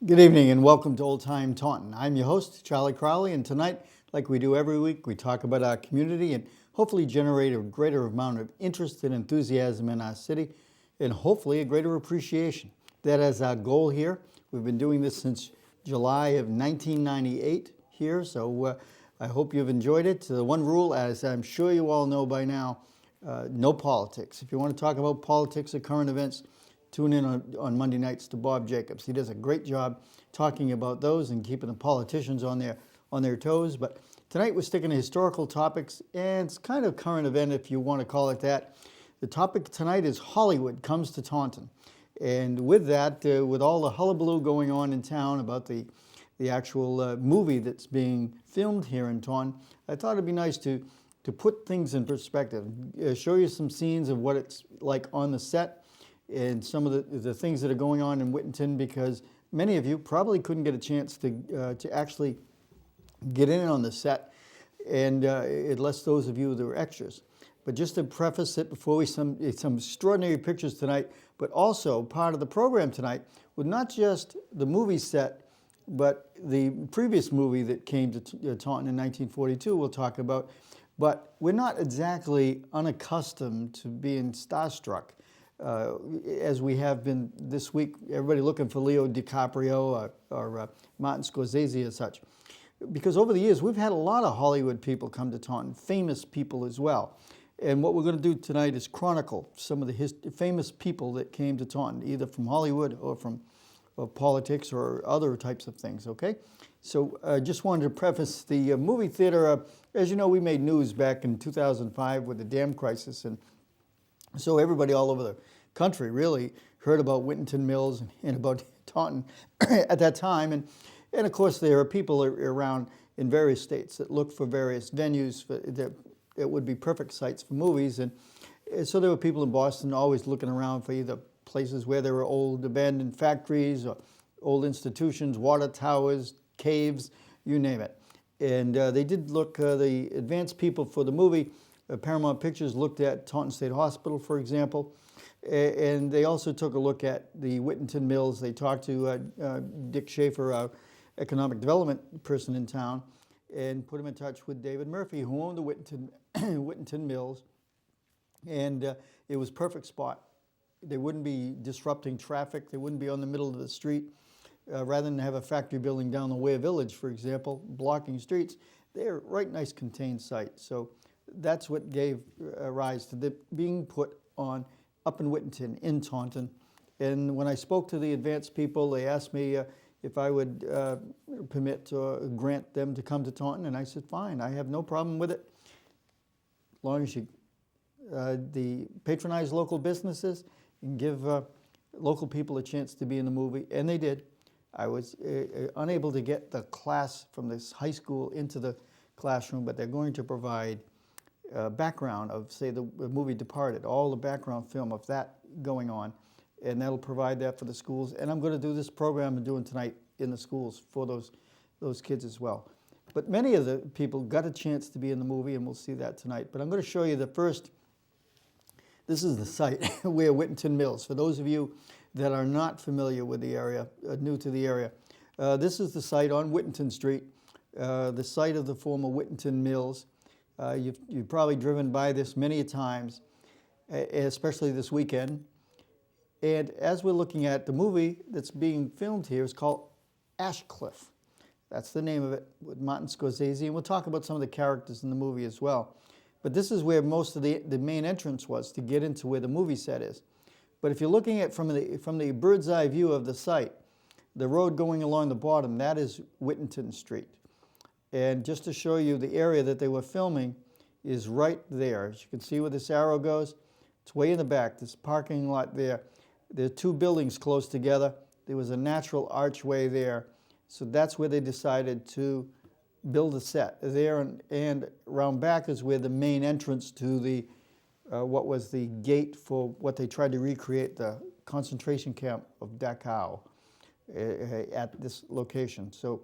Good evening and welcome to Olde Tyme Taunton. I'm your host, Charles Crowley, and tonight, like we do every week, we talk about our community and hopefully generate a greater amount of interest and enthusiasm in our city and hopefully a greater appreciation. That is our goal here. We've been doing this since July of 1998 here, so I hope you've enjoyed it. The one rule, as I'm sure you all know by now, no politics. If you want to talk about politics or current events, tune in on Monday nights to Bob Jacobs. He does a great job talking about those and keeping the politicians on their toes. But tonight we're sticking to historical topics, and it's kind of current event if you want to call it that. The topic tonight is Hollywood comes to Taunton. And with that, with all the hullabaloo going on in town about the actual movie that's being filmed here in Taunton, I thought it'd be nice to put things in perspective, show you some scenes of what it's like on the set, and some of the things that are going on in Whittington, because many of you probably couldn't get a chance to actually get in on the set, and unless those of you that were extras. But just to preface it, before we some extraordinary pictures tonight, but also part of the program tonight with not just the movie set, but the previous movie that came to Taunton in 1942 we'll talk about. But we're not exactly unaccustomed to being starstruck. As we have been this week, everybody looking for Leo DiCaprio or Martin Scorsese or such. Because over the years, we've had a lot of Hollywood people come to Taunton, famous people as well. And what we're going to do tonight is chronicle some of the famous people that came to Taunton, either from Hollywood or from politics or other types of things, okay? So I just wanted to preface the movie theater. As you know, we made news back in 2005 with the dam crisis, and so everybody all over the country really heard about Whittington Mills and about Taunton at that time. And of course, there are people around in various states that look for various venues that would be perfect sites for movies. And so there were people in Boston always looking around for either places where there were old abandoned factories or old institutions, water towers, caves, you name it. And they did look, the advanced people for the movie, Paramount Pictures looked at Taunton State Hospital, for example, and they also took a look at the Whittington Mills. They talked to Dick Schaefer, our economic development person in town, and put him in touch with David Murphy, who owned the Whittington Mills, and it was a perfect spot. They wouldn't be disrupting traffic. They wouldn't be on the middle of the street. Rather than have a factory building down the Ware Village, for example, blocking streets, they're a right nice contained site. So that's what gave rise to being put on up in Whittington, in Taunton. And when I spoke to the advanced people, they asked me if I would permit or grant them to come to Taunton, and I said, fine, I have no problem with it, as long as you patronize local businesses and give local people a chance to be in the movie, and they did. I was unable to get the class from this high school into the classroom, but they're going to provide background of, say, the movie Departed, all the background film of that going on, and that'll provide that for the schools. And I'm going to do this program I'm doing tonight in the schools for those kids as well. But many of the people got a chance to be in the movie, and we'll see that tonight. But I'm going to show you the first. This is the site where Whittington Mills, for those of you that are not familiar with the area, new to the area, this is the site on Whittington Street, the site of the former Whittington Mills. You've probably driven by this many times, especially this weekend. And as we're looking at the movie that's being filmed here, is called Ashcliff. That's the name of it, with Martin Scorsese. And we'll talk about some of the characters in the movie as well. But this is where most of the main entrance was to get into where the movie set is. But if you're looking at from the bird's eye view of the site, the road going along the bottom, that is Whittington Street. And just to show you the area that they were filming is right there. As you can see where this arrow goes, it's way in the back, this parking lot there. There are two buildings close together. There was a natural archway there. So that's where they decided to build a set there, and around back is where the main entrance to the what was the gate for what they tried to recreate, the concentration camp of Dachau at this location. So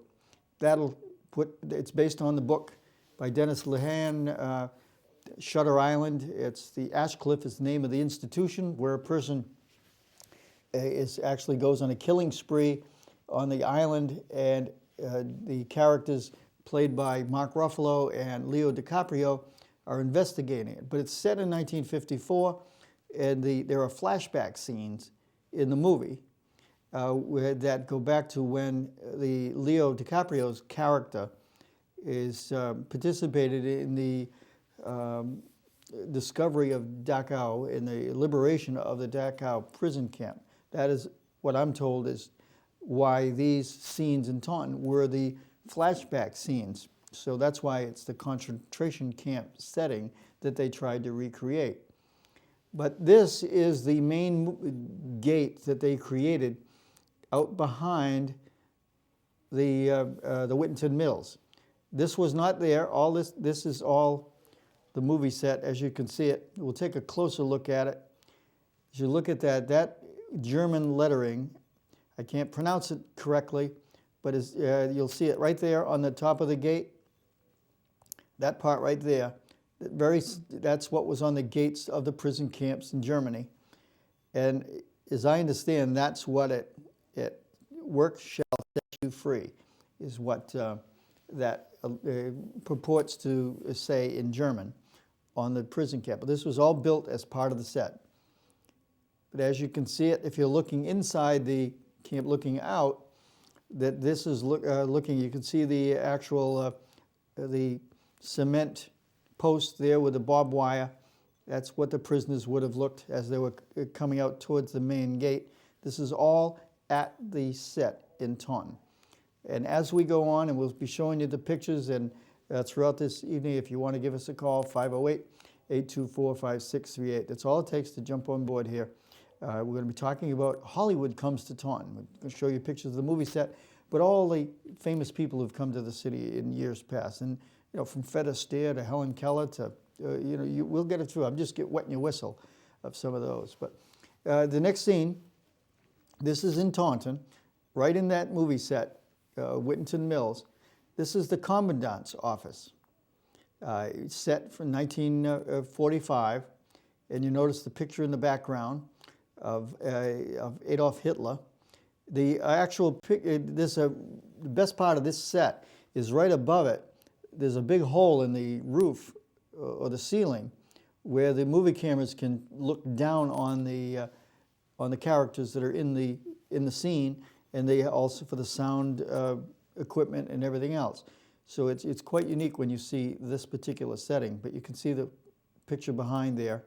it's based on the book by Dennis Lehane, Shutter Island. It's the Ashcliffe is the name of the institution where a person actually goes on a killing spree on the island, and the characters played by Mark Ruffalo and Leo DiCaprio are investigating it. But it's set in 1954, and there are flashback scenes in the movie that go back to when the Leo DiCaprio's character is participated in the discovery of Dachau, in the liberation of the Dachau prison camp. That is what I'm told is why these scenes in Taunton were the flashback scenes. So that's why it's the concentration camp setting that they tried to recreate. But this is the main gate that they created out behind the Whittington Mills. This was not there. All this is all the movie set, as you can see it. We'll take a closer look at it. As you look at that German lettering, I can't pronounce it correctly, but you'll see it right there on the top of the gate. That part right there, that's what was on the gates of the prison camps in Germany. And as I understand, that's what it work shall set you free, is what that purports to say in German on the prison camp. But this was all built as part of the set. But as you can see it, if you're looking inside the camp, looking out, that this is looking, you can see the actual, the cement post there with the barbed wire. That's what the prisoners would have looked as they were coming out towards the main gate. This is all at the set in Taunton. And as we go on, and we'll be showing you the pictures, and throughout this evening, if you want to give us a call, 508-824-5638. That's all it takes to jump on board here. We're going to be talking about Hollywood Comes to Taunton. We're going to show you pictures of the movie set, but all the famous people who've come to the city in years past. And from Fred Astaire to Helen Keller to, we'll get it through. I'm just wetting your whistle of some of those. But the next scene, this is in Taunton, right in that movie set, Whittington Mills. This is the Commandant's office. It's set from 1945, and you notice the picture in the background of Adolf Hitler. The actual the best part of this set is right above it. There's a big hole in the roof or the ceiling where the movie cameras can look down on the characters that are in the scene, and they also for the sound equipment and everything else. So it's quite unique when you see this particular setting. But you can see the picture behind there.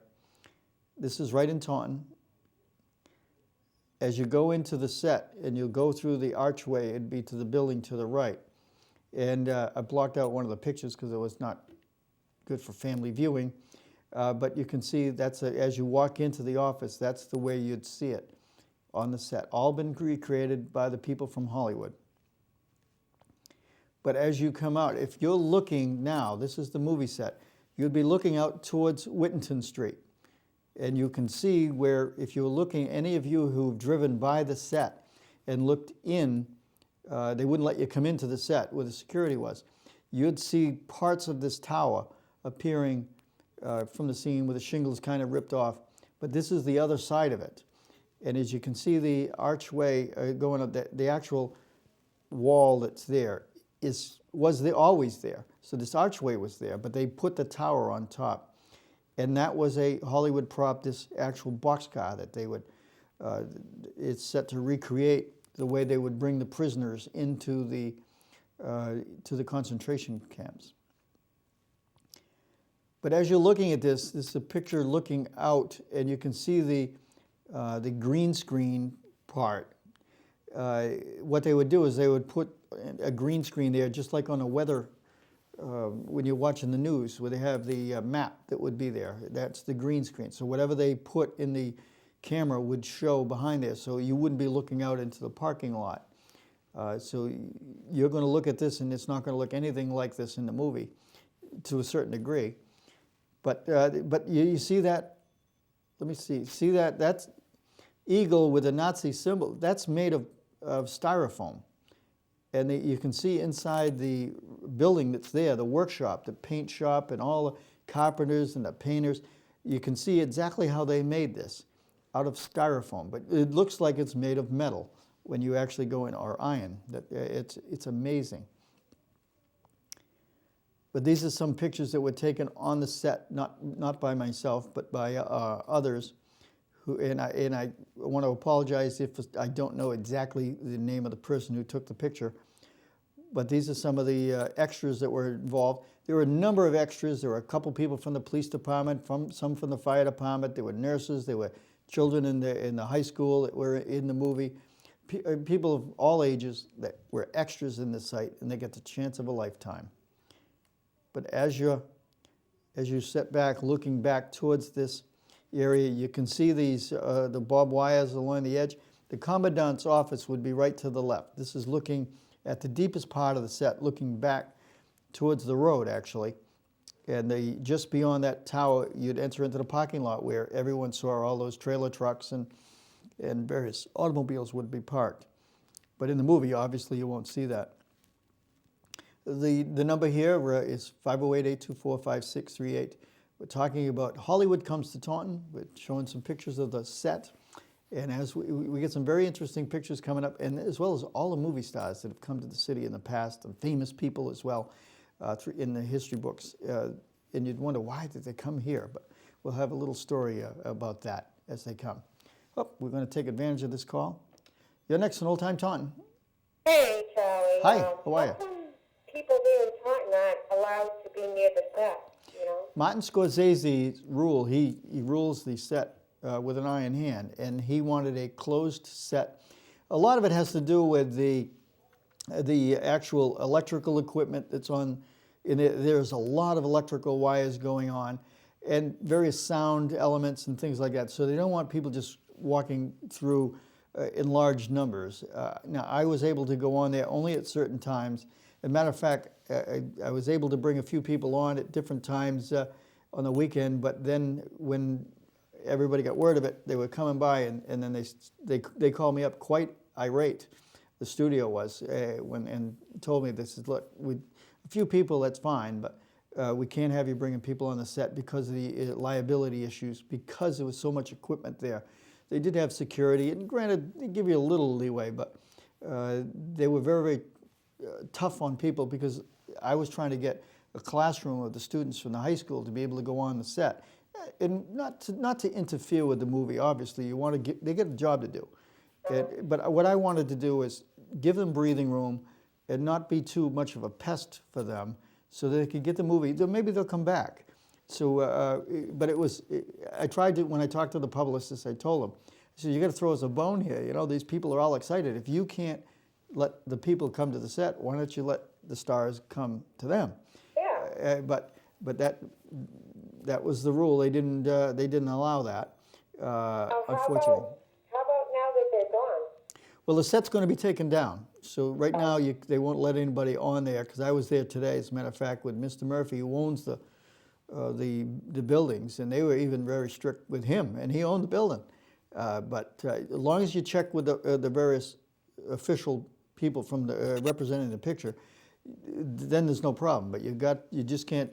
This is right in Taunton. As you go into the set and you'll go through the archway, it'd be to the building to the right. And I blocked out one of the pictures because it was not good for family viewing. But you can see as you walk into the office, that's the way you'd see it on the set. All been recreated by the people from Hollywood. But as you come out, if you're looking now, this is the movie set, you'd be looking out towards Whittington Street. And you can see where, if you're looking, any of you who've driven by the set and looked in, they wouldn't let you come into the set where the security was. You'd see parts of this tower appearing from the scene with the shingles kind of ripped off. But this is the other side of it. And as you can see the archway going up, the actual wall that's there was always there. So this archway was there, but they put the tower on top. And that was a Hollywood prop, this actual boxcar that they would, it's set to recreate the way they would bring the prisoners into the to the concentration camps. But as you're looking at this is a picture looking out, and you can see the green screen part. What they would do is they would put a green screen there, just like on a weather, when you're watching the news, where they have the map that would be there. That's the green screen. So whatever they put in the camera would show behind there, so you wouldn't be looking out into the parking lot. So you're going to look at this, and it's not going to look anything like this in the movie, to a certain degree. But you see that? Let me see. See that? That's eagle with a Nazi symbol. That's made of styrofoam. And you can see inside the building that's there, the workshop, the paint shop, and all the carpenters and the painters. You can see exactly how they made this, out of styrofoam. But it looks like it's made of metal when you actually go in, or iron. It's amazing. But these are some pictures that were taken on the set, not by myself, but by others. And I want to apologize if I don't know exactly the name of the person who took the picture, but these are some of the extras that were involved. There were a number of extras. There were a couple people from the police department, some from the fire department. There were nurses. There were children in the high school that were in the movie. People of all ages that were extras in the site, and they get the chance of a lifetime. But as you sit back, looking back towards this area, you can see these the barbed wires along the edge. The commandant's office would be right to the left. This is looking at the deepest part of the set, looking back towards the road, actually. And just beyond that tower, you'd enter into the parking lot where everyone saw all those trailer trucks and various automobiles would be parked. But in the movie, obviously, you won't see that. The number here is 508-824-5638. We're talking about Hollywood Comes to Taunton. We're showing some pictures of the set. And as we get some very interesting pictures coming up, and as well as all the movie stars that have come to the city in the past, and famous people as well in the history books. And you'd wonder, why did they come here? But we'll have a little story about that as they come. Oh, we're going to take advantage of this call. You're next on Old Time Taunton. Hey, Charlie. Hi, how are you? How come people here in Taunton aren't allowed to be near the set, you know? Martin Scorsese's rule, he rules the set with an iron hand, and he wanted a closed set. A lot of it has to do with the actual electrical equipment that's on. There's a lot of electrical wires going on, and various sound elements and things like that. So they don't want people just walking through in large numbers. Now, I was able to go on there only at certain times. As a matter of fact, I was able to bring a few people on at different times on the weekend, but then when everybody got word of it, they were coming by, and then they called me up quite irate, the studio was, and told me, this is, look, a few people, that's fine, but we can't have you bringing people on the set because of the liability issues, because there was so much equipment there. They did have security, and granted, they give you a little leeway, but they were very, very tough on people, because I was trying to get a classroom of the students from the high school to be able to go on the set, and not to interfere with the movie. Obviously, they get a job to do, but what I wanted to do is give them breathing room and not be too much of a pest for them, so that they could get the movie. Maybe they'll come back. So, but I tried to, when I talked to the publicist, I told them, I said, you got to throw us a bone here. You know, these people are all excited. If you can't let the people come to the set, why don't you let the stars come to them? Yeah. But that was the rule. They didn't allow that, unfortunately. How about now that they're gone? Well, the set's going to be taken down. So right now they won't let anybody on there, because I was there today, as a matter of fact, with Mr. Murphy, who owns the buildings, and they were even very strict with him, and he owned the building. But as long as you check with the various official people from representing the picture, then there's no problem. But you just can't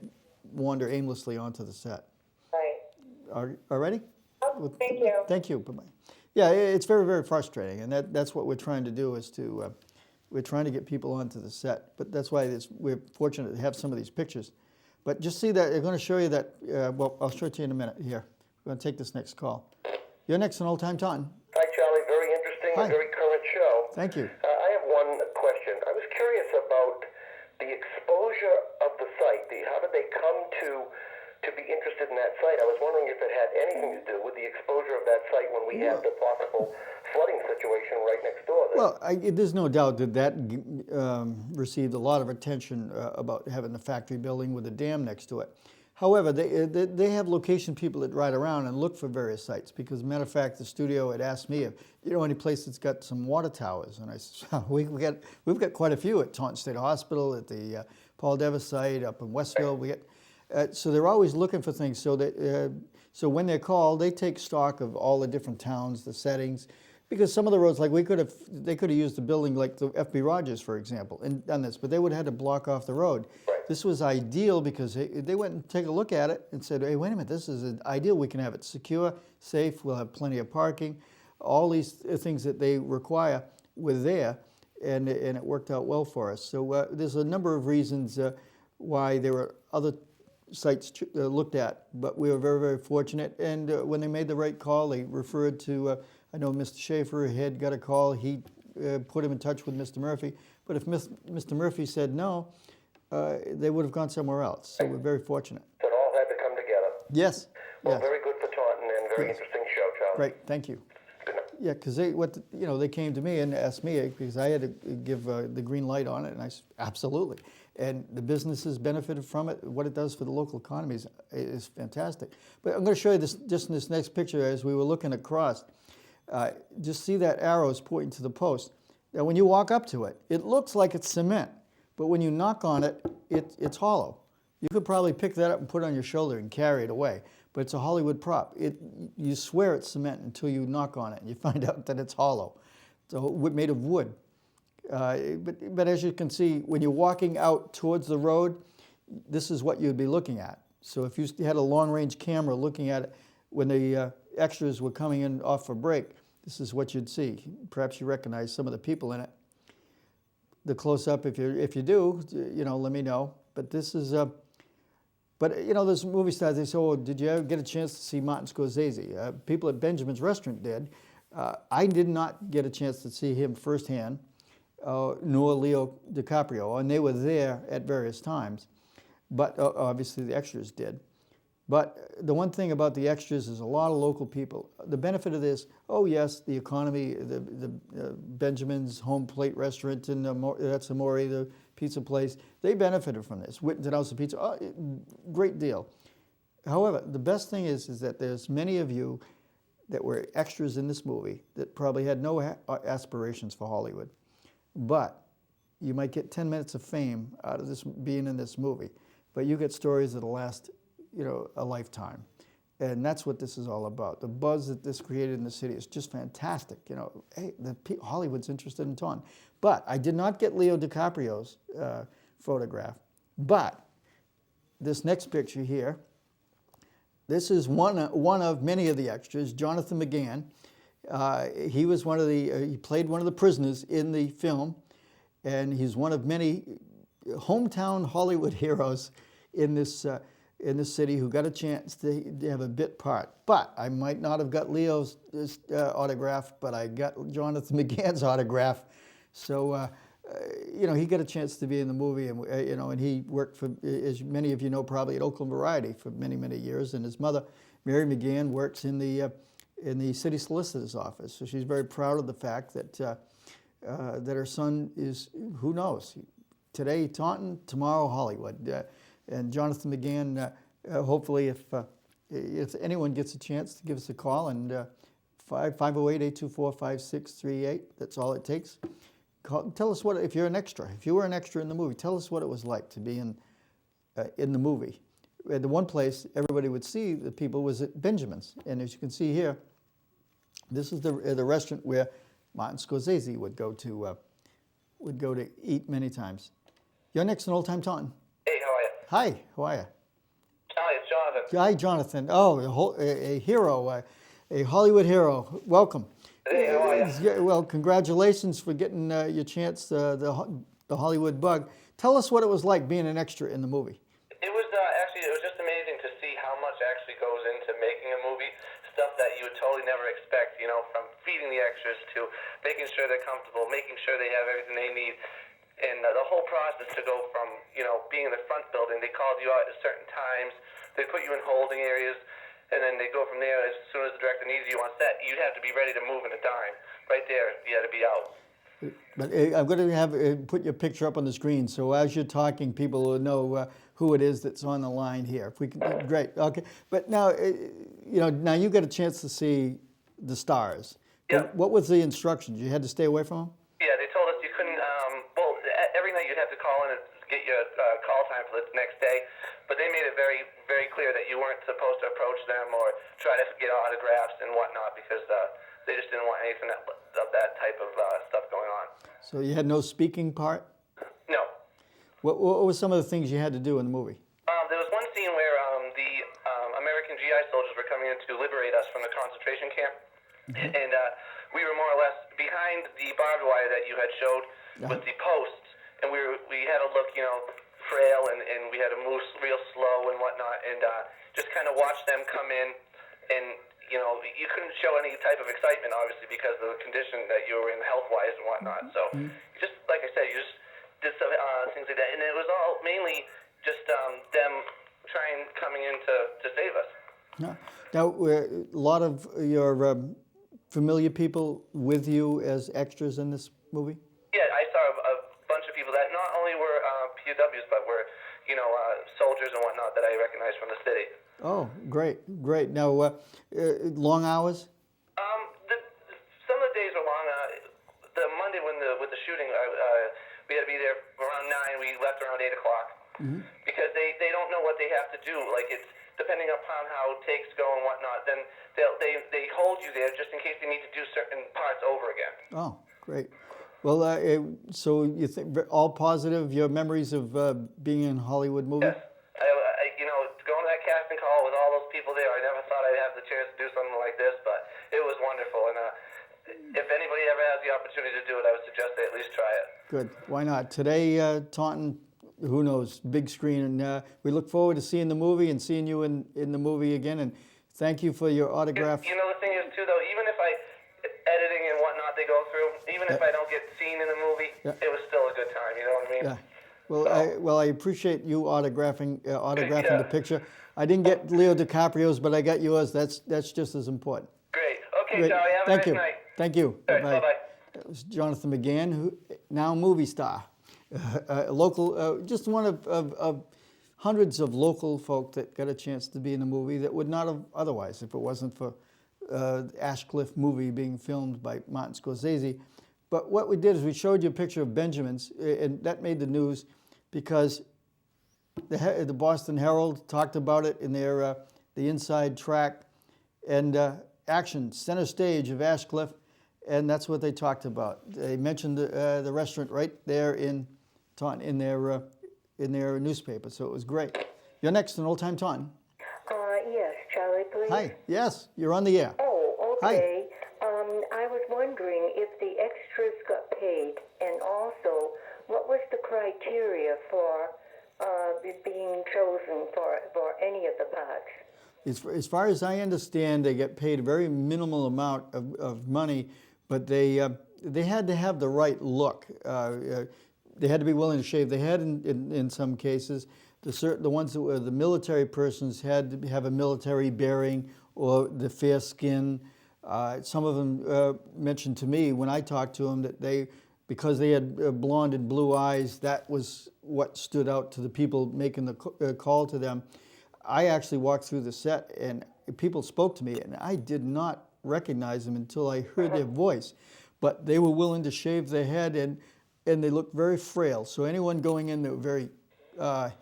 wander aimlessly onto the set. Right. All ready? Oh, thank you. Thank you. Bye-bye. Yeah, it's very, very frustrating, and that's what we're trying to do, is we're trying to get people onto the set. But that's why we're fortunate to have some of these pictures. But just see that, I'm going to show you that, well, I'll show it to you in a minute here. We're going to take this next call. You're next on Old Time Taunton. Hi, Charlie. Very interesting and very current show. Thank you. I have one question. I was curious about the exposure of the site. How did they come to be interested in that site? I was wondering if it had anything to do with the exposure of that site when we had the possible flooding situation right next door. Well, there's no doubt that received a lot of attention about having the factory building with a dam next to it. However, they have location people that ride around and look for various sites because, matter of fact, the studio had asked me if, you know, any place that's got some water towers. And I said, we've got quite a few at Taunton State Hospital, at the Paul Devis site up in Westville. So they're always looking for things. So when they're called, they take stock of all the different towns, the settings, because some of the roads, like they could have used the building like the F.B. Rogers, for example, and done this, but they would have had to block off the road. Right. This was ideal because they went and take a look at it and said, hey, wait a minute, this is ideal. We can have it secure, safe, we'll have plenty of parking. All these things that they require were there, and it worked out well for us. So there's a number of reasons why there were other sites looked at, but we were very, very fortunate. And when they made the right call, they referred to, I know Mr. Schaefer had got a call. He put him in touch with Mr. Murphy. But if Mr. Murphy said no, they would have gone somewhere else. So we're very fortunate. So it all had to come together. Yes. Well, yes. very good for Taunton and very interesting show, Charles. Great, thank you. Good night. Yeah, because they came to me and asked me because I had to give the green light on it, and I said absolutely. And the businesses benefited from it. What it does for the local economy is fantastic. But I'm going to show you this just in this next picture as we were looking across. Just see that arrows pointing to the post. Now, when you walk up to it, it looks like it's cement, but when you knock on it, it's hollow. You could probably pick that up and put it on your shoulder and carry it away, but it's a Hollywood prop. You swear it's cement until you knock on it and you find out that it's hollow. It's made of wood. But as you can see, when you're walking out towards the road, this is what you'd be looking at. So if you had a long-range camera looking at it when the extras were coming in off for break, this is what you'd see. Perhaps you recognize some of the people in it. The close-up, if you do, you know, let me know. But this is, but you know, there's movie stars. They say, "Oh, did you ever get a chance to see Martin Scorsese?" People at Benjamin's Restaurant did. I did not get a chance to see him firsthand. Nor Leo DiCaprio, and they were there at various times, but obviously the extras did. But the one thing about the extras is a lot of local people. The benefit of this, oh yes, the economy, the Benjamin's Home Plate Restaurant and that's Amore, the pizza place, they benefited from this. Witten's House of Pizza, great deal. However, the best thing is that there's many of you that were extras in this movie that probably had no aspirations for Hollywood. But you might get 10 minutes of fame out of this being in this movie, but you get stories that'll last, you know, a lifetime. And that's what this is all about. The buzz that this created in the city is just fantastic. You know, hey, Hollywood's interested in Taunton. But I did not get Leo DiCaprio's photograph. But this next picture here, this is one of many of the extras, Jonathan McGann. He was he played one of the prisoners in the film, and he's one of many hometown Hollywood heroes in this city who got a chance to have a bit part. But I might not have got Leo's autograph, but I got Jonathan McGann's autograph. So, you know, he got a chance to be in the movie, and you know, and he worked for, as many of you know, probably at Oakland Variety for many, many years. And his mother, Mary McGann, works in the city solicitor's office. So she's very proud of the fact that that her son is, who knows, today Taunton, tomorrow Hollywood. And Jonathan McGann, hopefully if anyone gets a chance to give us a call, and 508-824-5638, that's all it takes. Tell us if you're an extra. If you were an extra in the movie, tell us what it was like to be in the movie. The one place everybody would see the people was at Benjamin's. And as you can see here, this is the restaurant where Martin Scorsese would go to eat many times. You're next in Olde Tyme Taunton. Hey, how are you? Hi, how are you? Hi, it's Jonathan. Hi, Jonathan. Oh, a hero, a Hollywood hero. Welcome. Hey, how are you? Well, congratulations for getting your chance, the Hollywood bug. Tell us what it was like being an extra in the movie. It was just amazing to see how much actually goes into making a movie. Stuff that you would totally never expect, you know, from feeding the extras to making sure they're comfortable, making sure they have everything they need. And the whole process to go from, you know, being in the front building, they called you out at certain times, they put you in holding areas, and then they go from there. As soon as the director needs you on set, you'd have to be ready to move in a dime. Right there, you had to be out. But I'm going to have put your picture up on the screen, so as you're talking, people will know who it is that's on the line here. If we can, great. Okay. But now, now you got a chance to see the stars. Yeah. What was the instructions? You had to stay away from them? Yeah, they told us you couldn't. Well, every night you'd have to call in and get your call time for the next day. But they made it very, very clear that you weren't supposed to approach them or try to get autographs and whatnot because they just didn't want anything of that type of stuff going on. So you had no speaking part? No. What were some of the things you had to do in the movie? There was one scene where the American GI soldiers were coming in to liberate us from the concentration camp. Mm-hmm. And we were more or less behind the barbed wire that you had showed with the posts. And we had to look, frail, and we had to move real slow and whatnot. And just kind of watch them come in. And, you couldn't show any type of excitement, obviously, because of the condition that you were in health-wise and whatnot. So, just like I said, you just did some things like that. And it was all mainly just them coming in to save us. Yeah. Now, a lot of your familiar people with you as extras in this movie? Yeah, I saw a bunch of people that not only were POWs, but were, soldiers and whatnot that I recognized from the city. Oh, great. Now, long hours? Some of the days were long. The Monday with the shooting, we had to be there around 9. We left around 8 o'clock because they don't know what they have to do. Like it's depending upon how takes go and whatnot. Then they hold you there just in case they need to do certain parts over again. Oh, great. Well, so you think all positive? Your memories of being in a Hollywood movie? Yes. Going to that casting call with all those people there, I never thought I'd have the chance to do something like this, but it was wonderful. And if anybody ever has the opportunity to do it, I would suggest they at least try it. Good. Why not? Today, Taunton, who knows, big screen. And we look forward to seeing the movie and seeing you in the movie again. And thank you for your autograph. The thing is, too, though, even if editing and whatnot they go through, even if I don't get seen in the movie, it was still a good time, you know what I mean? Yeah. Well, I appreciate you autographing the picture. I didn't get Leo DiCaprio's, but I got yours. That's just as important. Great. Okay, Great. Charlie, have a nice night. Thank you. All right, bye-bye. That was Jonathan McGann, who now movie star, local, just one of hundreds of local folk that got a chance to be in the movie that would not have otherwise if it wasn't for Ashcliffe movie being filmed by Martin Scorsese. But what we did is we showed you a picture of Benjamin's, and that made the news because the Boston Herald talked about it in their the inside track, and action center stage of Ashcliffe, and that's what they talked about. They mentioned the restaurant right there in Taunton in their newspaper, so it was great. You're next in Old Tyme Taunton. Yes, Charlie, please. Hi. Yes, you're on the air. Oh, Hi. okay. I was wondering if the extras got paid, and also what was the criteria for being chosen for any of the parts? As far as I understand, they get paid a very minimal amount of money, but they had to have the right look. They had to be willing to shave their head in some cases. The ones that were the military persons had to have a military bearing or the fair skin. Some of them mentioned to me when I talked to them that because they had blonde and blue eyes, that was what stood out to the people making the call to them. I actually walked through the set and people spoke to me and I did not recognize them until I heard their voice. But they were willing to shave their head and they looked very frail. So anyone going in that were very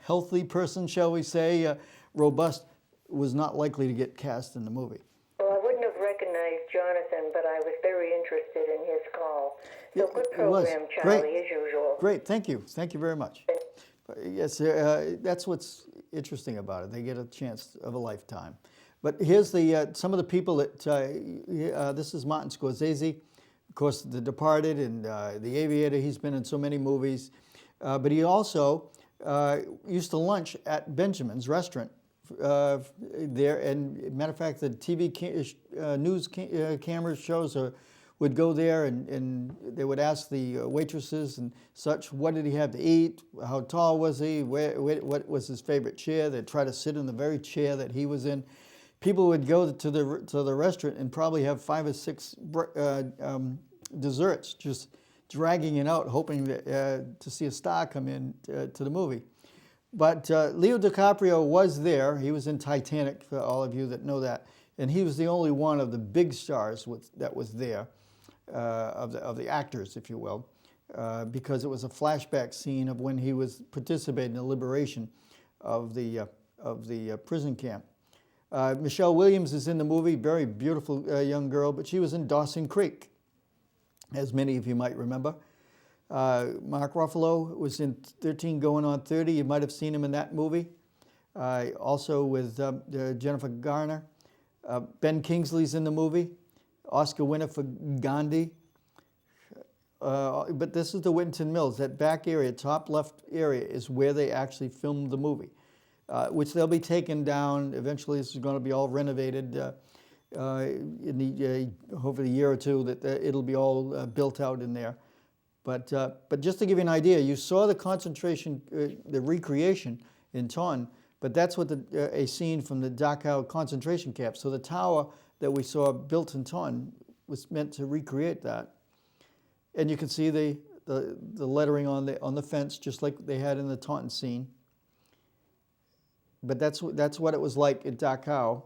healthy person, shall we say, robust, was not likely to get cast in the movie. Well, I wouldn't have recognized Jonathan, but I was very interested in his call. So good program, Charlie, as usual. Great, thank you. Thank you very much. Yes, that's what's interesting about it. They get a chance of a lifetime. But here's some of the people that, this is Martin Scorsese, of course, The Departed and The Aviator. He's been in so many movies. But he also used to lunch at Benjamin's restaurant there. And matter of fact, the TV news camera shows would go there and they would ask the waitresses and such, what did he have to eat? How tall was he? What was his favorite chair? They'd try to sit in the very chair that he was in. People would go to the restaurant and probably have 5 or 6 desserts just dragging it out, hoping that, to see a star come in to the movie. But Leo DiCaprio was there. He was in Titanic, for all of you that know that. And he was the only one of the big stars that was there, of the actors, if you will, because it was a flashback scene of when he was participating in the liberation of the prison camp. Michelle Williams is in the movie, very beautiful young girl, but she was in Dawson Creek, as many of you might remember. Mark Ruffalo was in 13 Going on 30. You might have seen him in that movie. Also with Jennifer Garner. Ben Kingsley's in the movie. Oscar winner for Gandhi. But this is the Whittington Mills. That back area, top left area, is where they actually filmed the movie, which they'll be taken down. Eventually, this is going to be all renovated in the over the year or two. That it'll be all built out in there. But just to give you an idea, you saw the concentration, the recreation in Taunton, but that's what a scene from the Dachau concentration camp. So the tower that we saw built in Taunton was meant to recreate that. And you can see the lettering on the fence, just like they had in the Taunton scene. But that's what it was like at Dachau.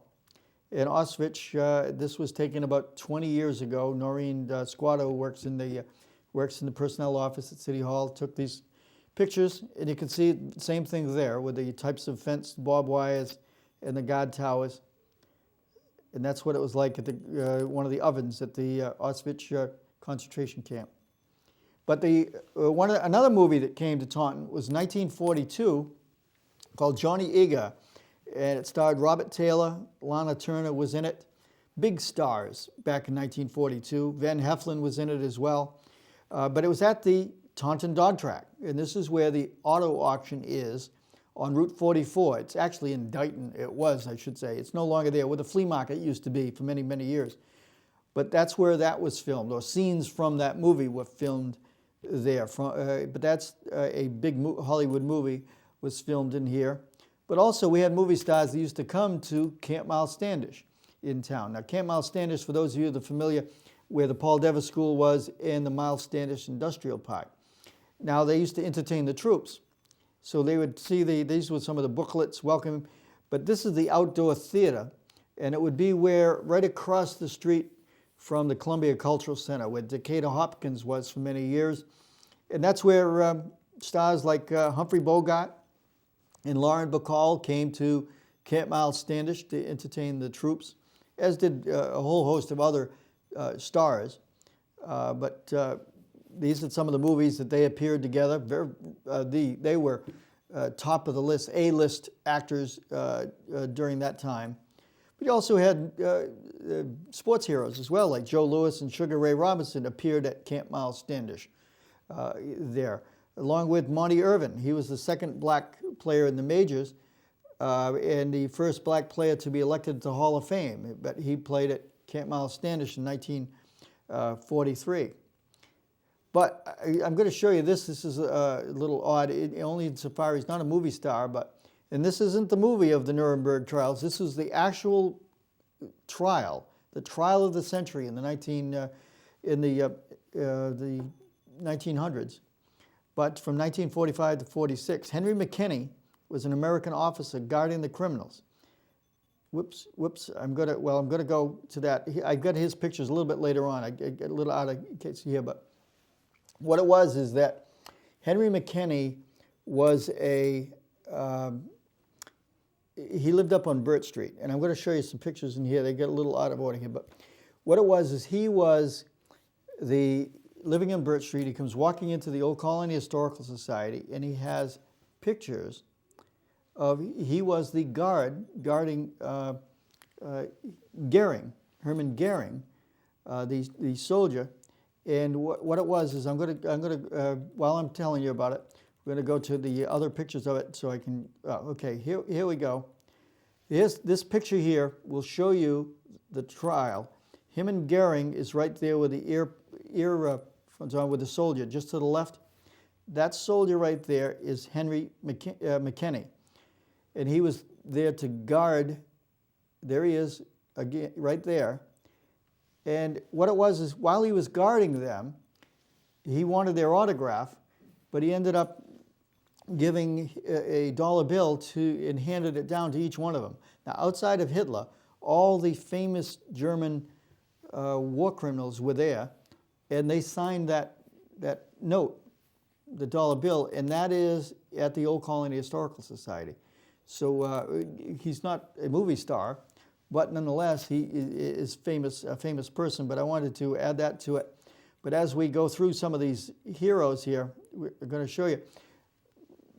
In Auschwitz, this was taken about 20 years ago. Noreen Squatto works in the personnel office at City Hall, took these pictures, and you can see the same thing there with the types of fenced barbed wires and the guard towers. And that's what it was like at one of the ovens at the Auschwitz concentration camp. But another movie that came to Taunton was 1942 called Johnny Eager, and it starred Robert Taylor, Lana Turner was in it. Big stars back in 1942. Van Heflin was in it as well. But it was at the Taunton Dog Track, and this is where the auto auction is on Route 44. It's actually in Dighton. It was, I should say. It's no longer there, where the flea market used to be for many, many years. But that's where that was filmed, or scenes from that movie were filmed there. But that's a big Hollywood movie was filmed in here. But also we had movie stars that used to come to Camp Miles Standish in town. Now Camp Miles Standish, for those of you that are familiar, where the Paul Dever School was and the Miles Standish Industrial Park. Now they used to entertain the troops. So they would see these were some of the booklets, welcome. But this is the outdoor theater, and it would be right across the street from the Columbia Cultural Center, where Decatur Hopkins was for many years. And that's where stars like Humphrey Bogart and Lauren Bacall came to Camp Miles Standish to entertain the troops, as did a whole host of other stars. But these are some of the movies that they appeared together. They were top of the list, A-list actors during that time. But you also had sports heroes as well, like Joe Louis and Sugar Ray Robinson appeared at Camp Miles Standish there, along with Monty Irvin. He was the second black player in the majors and the first black player to be elected to the Hall of Fame. But he played at Camp Miles Standish in 1943. But I'm going to show you this. This is a little odd, only insofar he's not a movie star, and this isn't the movie of the Nuremberg trials. This is the actual trial, the trial of the century in the 1900s. But from 1945 to 46, Henry McKinney was an American officer guarding the criminals. Whoops, I'm going to go to that. I got his pictures a little bit later on. I get a little out of case here, but what it was is that Henry McKinney was he lived up on Burt Street, and I'm going to show you some pictures in here. They get a little out of order here, but what it was is he was living on Burt Street. He comes walking into the Old Colony Historical Society, and he has pictures of, he was the guarding Goering, Hermann Goering, the soldier. And what it was is I'm going to while I'm telling you about it, we're going to go to the other pictures of it so I can. Okay, here we go. This picture here will show you the trial. Him and Goering is right there with the ear with the soldier just to the left. That soldier right there is Henry McKinney, and he was there to guard. There he is again, right there. And what it was is while he was guarding them, he wanted their autograph, but he ended up giving a dollar bill and handed it down to each one of them. Now, outside of Hitler, all the famous German war criminals were there, and they signed that note, the dollar bill, and that is at the Old Colony Historical Society. So he's not a movie star, but nonetheless, he is a famous person, but I wanted to add that to it. But as we go through some of these heroes here, we're going to show you,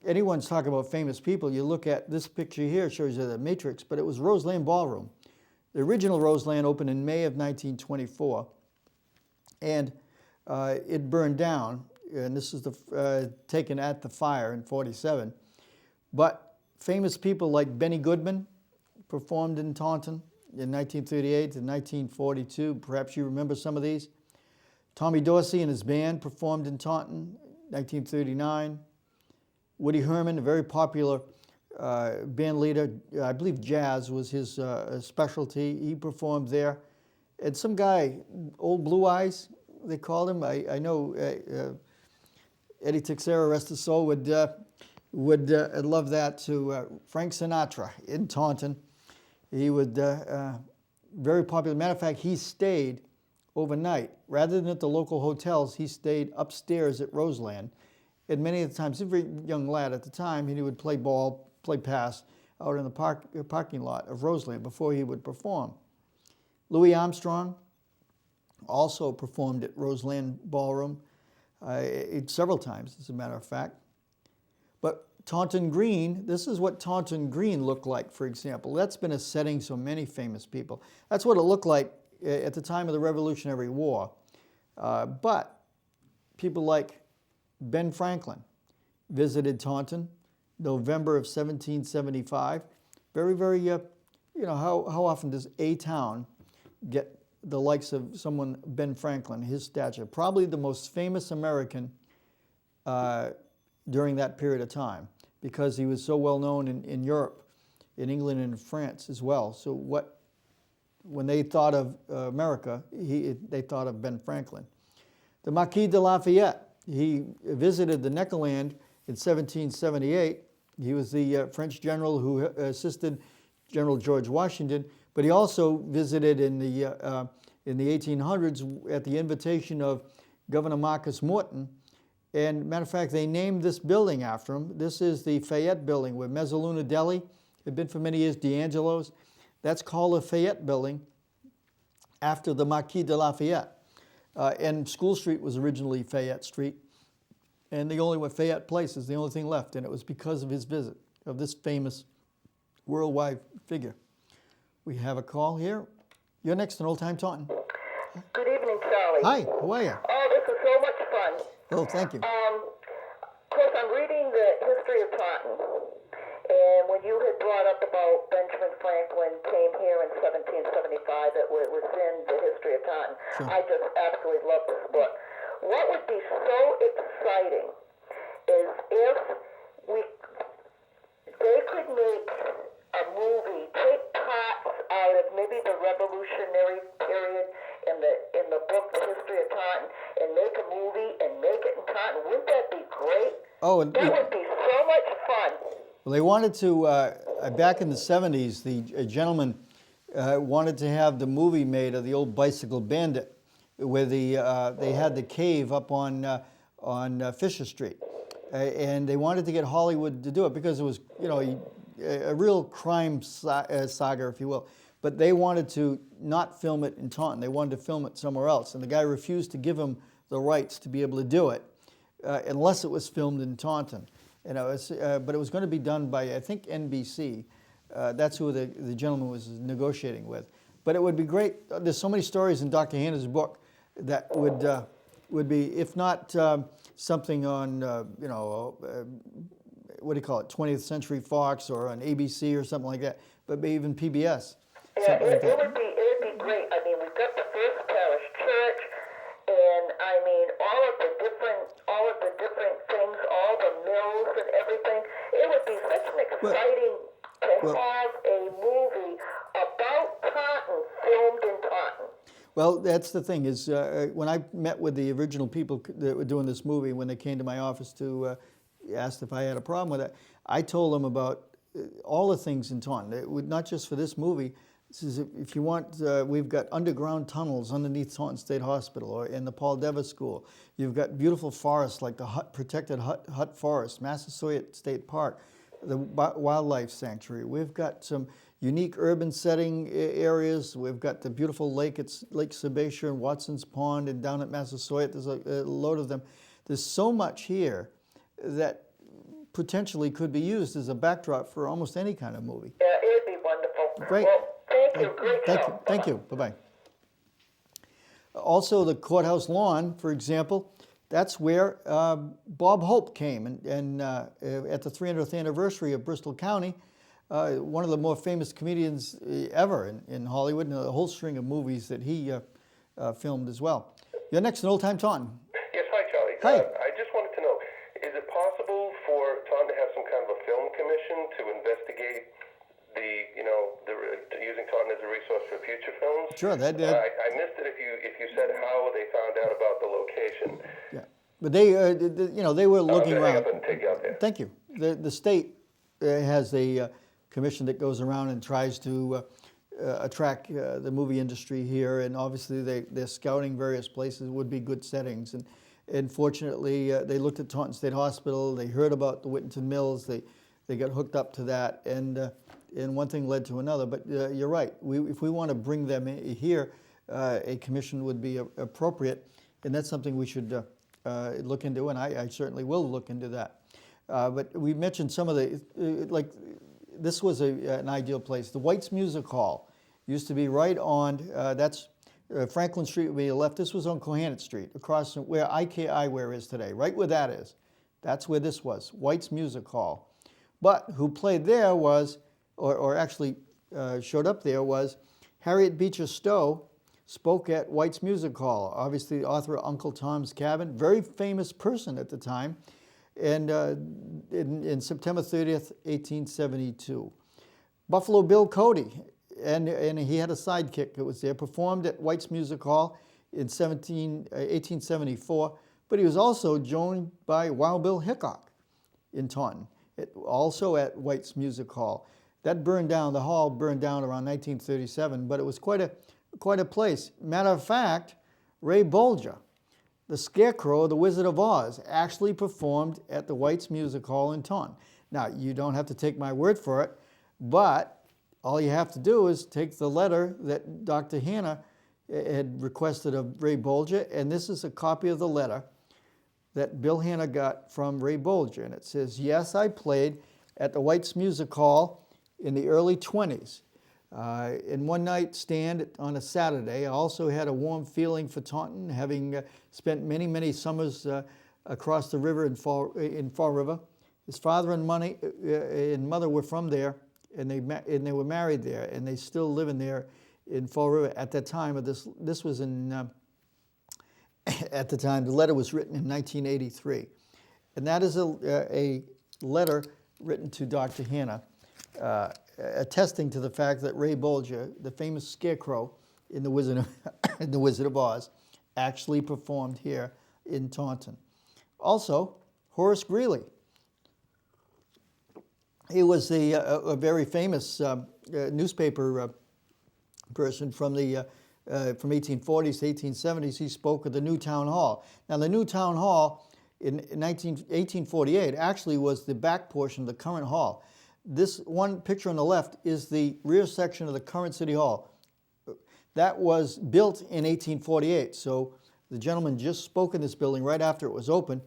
anyone's talking about famous people, you look at this picture here, it shows you the Matrix, but it was Roseland Ballroom. The original Roseland opened in May of 1924, and it burned down, and this is taken at the fire in 47. But famous people like Benny Goodman performed in Taunton in 1938 to 1942. Perhaps you remember some of these. Tommy Dorsey and his band performed in Taunton, 1939. Woody Herman, a very popular band leader, I believe jazz was his specialty. He performed there. And some guy, Old Blue Eyes, they called him. I know Eddie Texera, rest his soul, would love that too. Frank Sinatra in Taunton. He would, very popular. Matter of fact, he stayed overnight. Rather than at the local hotels, he stayed upstairs at Roseland. And many of the times, every young lad at the time, he would play ball, play pass out in the parking lot of Roseland before he would perform. Louis Armstrong also performed at Roseland Ballroom several times, as a matter of fact. But Taunton Green, this is what Taunton Green looked like, for example. That's been a setting so many famous people. That's what it looked like at the time of the Revolutionary War. But people like Ben Franklin visited Taunton, November of 1775. Very, very, how often does a town get the likes of someone, Ben Franklin, his stature? Probably the most famous American during that period of time, because he was so well known in Europe, in England and in France as well. So when they thought of America, they thought of Ben Franklin. The Marquis de Lafayette, he visited the Neckerland in 1778. He was the French general who assisted General George Washington, but he also visited in the 1800s at the invitation of Governor Marcus Morton. And matter of fact, they named this building after him. This is the Fayette Building, where Mezzaluna Deli had been for many years, D'Angelo's. That's called the Fayette Building after the Marquis de Lafayette. And School Street was originally Fayette Street. And the only Fayette Place is the only thing left, and it was because of his visit of this famous worldwide figure. We have a call here. You're next on Old Tyme Taunton. Good evening, Charlie. Hi, how are you? Oh, this is so much fun. Oh, thank you. Of course, I'm reading the history of Taunton, and when you had brought up about Benjamin Franklin came here in 1775, it was in the history of Taunton. Sure. I just absolutely love this book. What would be so exciting is if they could make a movie, take parts out of maybe the Revolutionary period in the book, The History of Taunton, and make a movie and make it in Taunton. Wouldn't that be great? Oh, that would be so much fun. Well, they wanted to, back in the 70s, a gentleman wanted to have the movie made of the old Bicycle Bandit, where they had the cave up on Fisher Street. And they wanted to get Hollywood to do it because it was, a real crime saga, if you will. But they wanted to not film it in Taunton. They wanted to film it somewhere else. And the guy refused to give them the rights to be able to do it unless it was filmed in Taunton. But it was going to be done by, I think, NBC. That's who the gentleman was negotiating with. But it would be great. There's so many stories in Dr. Hanna's book that would be, if not something on, what do you call it, 20th Century Fox or on ABC or something like that, but maybe even PBS. Yeah, it would be great. I mean, we've got the First Parish Church, and I mean all of the different things, all the mills and everything. It would be such an exciting to have a movie about Taunton filmed in Taunton. Well, that's the thing is when I met with the original people that were doing this movie, when they came to my office to ask if I had a problem with it, I told them about all the things in Taunton. It would, not just for this movie. This is if you want, we've got underground tunnels underneath Taunton State Hospital or in the Paul Dever School. You've got beautiful forests like the protected Hutt Forest, Massasoit State Park, the Wildlife Sanctuary. We've got some unique urban setting areas. We've got the beautiful lake. It's Lake Sebastian and Watson's Pond, and down at Massasoit, there's a load of them. There's so much here that potentially could be used as a backdrop for almost any kind of movie. Yeah, it'd be wonderful. Great. Well, thank you. Great Thank show. you. Thank you. Bye-bye. Also, the courthouse lawn, for example, that's where Bob Hope came. And at the 300th anniversary of Bristol County, one of the more famous comedians ever in Hollywood, and a whole string of movies that he filmed as well. You're next in Old Tyme Taunton. Yes, hi, Charlie. Hi. I just wanted to know, is it possible for Taunton to have some kind of a film commission to investigate using Taunton as a resource for future films? Sure. I missed it if you said how they found out about the location. Yeah, but they were looking I'm around. hang up and take you out there. Thank you. The state has a commission that goes around and tries to attract the movie industry here, and obviously they're scouting various places would be good settings. And fortunately, they looked at Taunton State Hospital. They heard about the Whittington Mills. They got hooked up to that, and one thing led to another. But you're right. If we want to bring them here, a commission would be appropriate, and that's something we should look into, and I certainly will look into that. But we mentioned some of the, this was an ideal place. The White's Music Hall used to be right on, that's Franklin Street would be left. This was on Cohannet Street, across from where IK Eyewear is today, right where that is. That's where this was, White's Music Hall. But who played there was, or actually showed up there was, Harriet Beecher Stowe spoke at White's Music Hall. Obviously, the author of Uncle Tom's Cabin, very famous person at the time. And in September 30th, 1872. Buffalo Bill Cody, and he had a sidekick that was there, performed at White's Music Hall in 1874, but he was also joined by Wild Bill Hickok in Taunton, also at White's Music Hall. That burned down, the hall burned down around 1937, but it was quite a place. Matter of fact, Ray Bolger, the Scarecrow, the Wizard of Oz, actually performed at the White's Music Hall in Taunton. Now, you don't have to take my word for it, but all you have to do is take the letter that Dr. Hanna had requested of Ray Bolger, and this is a copy of the letter that Bill Hanna got from Ray Bolger, and it says, "Yes, I played at the White's Music Hall in the early 20s. In one night stand on a Saturday, I also had a warm feeling for Taunton, having spent many, many summers across the river in Fall River. His father and mother were from there, and they were married there, and they still living there in Fall River at that time. Of this was in at the time. The letter was written in 1983, and that is a letter written to Dr. Hanna, attesting to the fact that Ray Bolger, the famous Scarecrow in the Wizard of Oz, actually performed here in Taunton. Also, Horace Greeley. He was a very famous newspaper person from the from 1840s to 1870s. He spoke at the new town hall. Now, the new town hall in 1848 actually was the back portion of the current hall. This one picture on the left is the rear section of the current City Hall. That was built in 1848, so the gentleman just spoke in this building right after it was open,